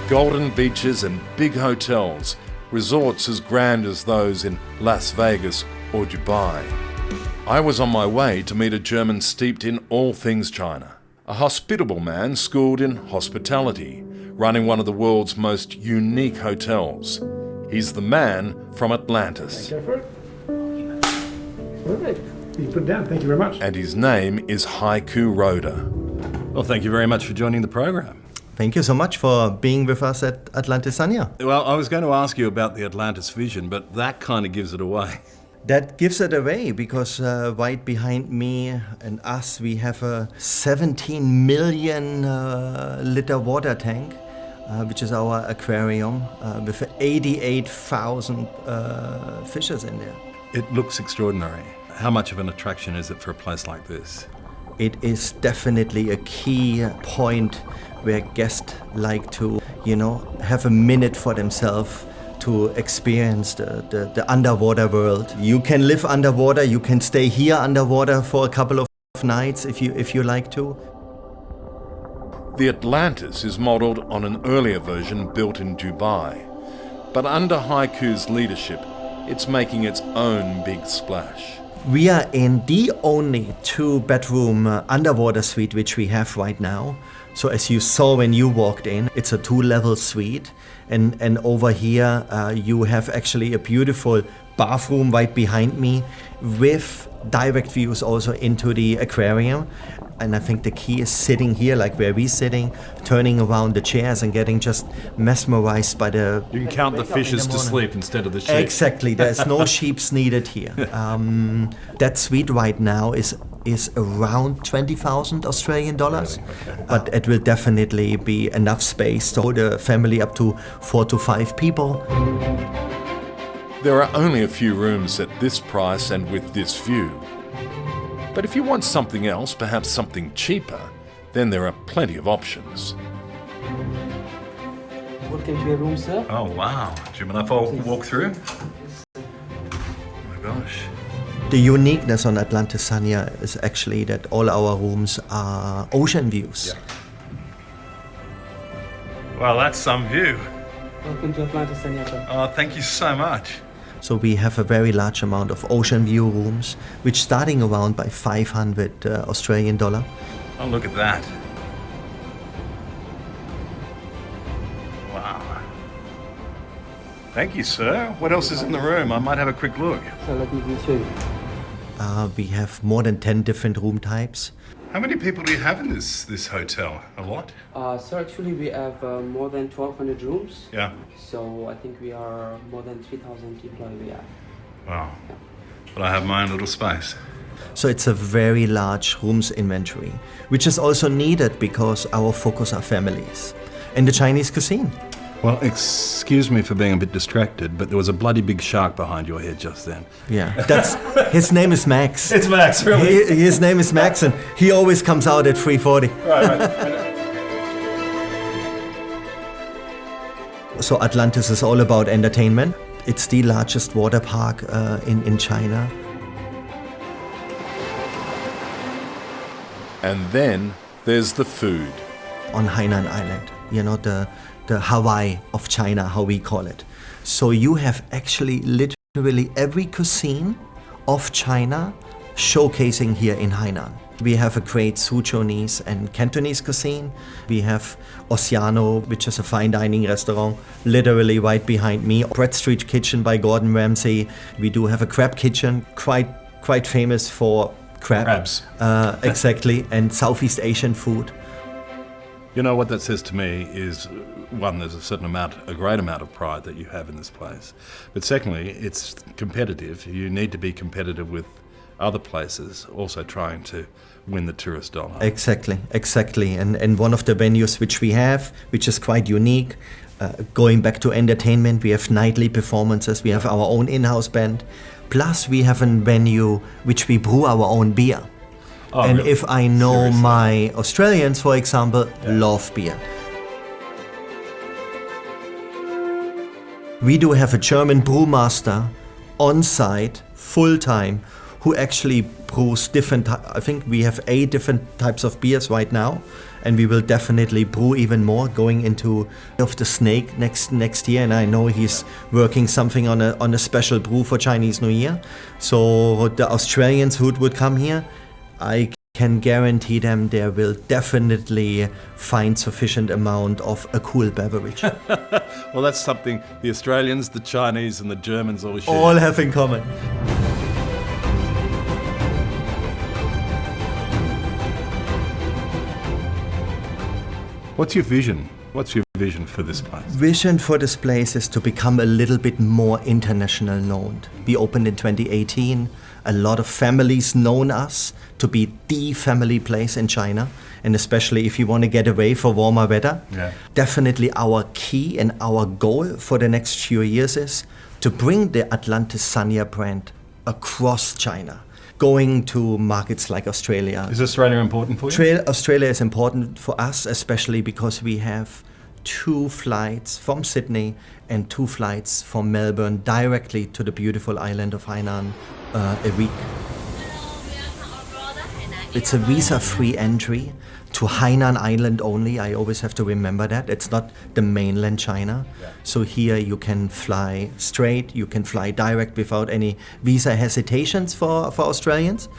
Golden beaches and big hotels, resorts as grand as those in Las Vegas or Dubai. I was on my way to meet a German steeped in all things China, a hospitable man schooled in hospitality, running one of the world's most unique hotels. He's the man from Atlantis. Perfect. You put it down. Thank you very much. And his name is Heiko Roeder. Well, thank you very much for joining the program. Thank you so much for being with us at Atlantis Sanya. Well, I was going to ask you about the Atlantis vision, but that kind of gives it away. That gives it away because right behind me and us we have a 17 million liter water tank, which is our aquarium with 88,000 fishes in there. It looks extraordinary. How much of an attraction is it for a place like this? It is definitely a key point where guests like to, have a minute for themselves to experience the underwater world. You can live underwater, you can stay here underwater for a couple of nights if you like to. The Atlantis is modelled on an earlier version built in Dubai, but under Heiko's leadership, it's making its own big splash. We are in the only 2-bedroom underwater suite which we have right now. So as you saw when you walked in, it's a 2-level suite. And over here you have actually a beautiful bathroom right behind me with direct views also into the aquarium. And I think the key is sitting here, like where we're sitting, turning around the chairs and getting just mesmerized by the... You can count the fishes to sleep instead of the sheep. Exactly, there's no sheeps needed here. That suite right now is around 20,000 Australian dollars, okay. But it will definitely be enough space to hold a family up to 4 to 5 people. There are only a few rooms at this price and with this view. But if you want something else, perhaps something cheaper, then there are plenty of options. Welcome to your room, sir. Oh, wow. Do you mind if I walk through? Oh my gosh. The uniqueness on Atlantis Sanya is actually that all our rooms are ocean views. Yeah. Well, that's some view. Welcome to Atlantis Sanya, sir. Oh, thank you so much. So we have a very large amount of ocean view rooms, which starting around by 500 Australian dollar. Oh, look at that. Wow. Thank you, sir. What else is in the room? I might have a quick look. So let me show you. We have more than 10 different room types. How many people do you have in this hotel? A lot? So actually we have more than 1,200 rooms. Yeah. So I think we are more than 3,000 people we have. Wow. Yeah. But I have my own little space. So it's a very large rooms inventory, which is also needed because our focus are families and the Chinese cuisine. Well, excuse me for being a bit distracted, but there was a bloody big shark behind your head just then. Yeah, his name is Max. It's Max, really? His name is Max, and he always comes out at 3:40. Right. So Atlantis is all about entertainment. It's the largest water park in China. And then there's the food. On Hainan Island, the Hawaii of China, how we call it. So you have actually literally every cuisine of China showcasing here in Hainan. We have a great Suzhounese and Cantonese cuisine. We have Oceano, which is a fine dining restaurant, literally right behind me. Bread Street Kitchen by Gordon Ramsay. We do have a crab kitchen, quite famous for crabs. Exactly, and Southeast Asian food. You know, what that says to me is, one, there's a great amount of pride that you have in this place. But secondly, it's competitive. You need to be competitive with other places, also trying to win the tourist dollar. Exactly. And one of the venues which we have, which is quite unique, going back to entertainment, we have nightly performances, we have our own in-house band, plus we have a venue which we brew our own beer. Oh, and really? if I know Seriously? my Australians, for example, love beer. We do have a German brewmaster on site, full-time, who actually brews different, I think we have 8 different types of beers right now, and we will definitely brew even more going into of the snake next year. And I know he's working something on a special brew for Chinese New Year. So the Australians who would come here, I can guarantee them they will definitely find sufficient amount of a cool beverage. Well, that's something the Australians, the Chinese and the Germans all share. All have in common. What's your vision? What's your vision for this place? Vision for this place is to become a little bit more international known. We opened in 2018. A lot of families know us to be the family place in China, and especially if you want to get away for warmer weather. Yeah. Definitely our key and our goal for the next few years is to bring the Atlantis Sanya brand across China, going to markets like Australia. Is Australia important for you? Australia is important for us, especially because we have 2 flights from Sydney and 2 flights from Melbourne directly to the beautiful island of Hainan a week. It's a visa-free entry to Hainan Island only. I always have to remember that. It's not the mainland China. Yeah. So here you can fly straight, you can fly direct without any visa hesitations for Australians.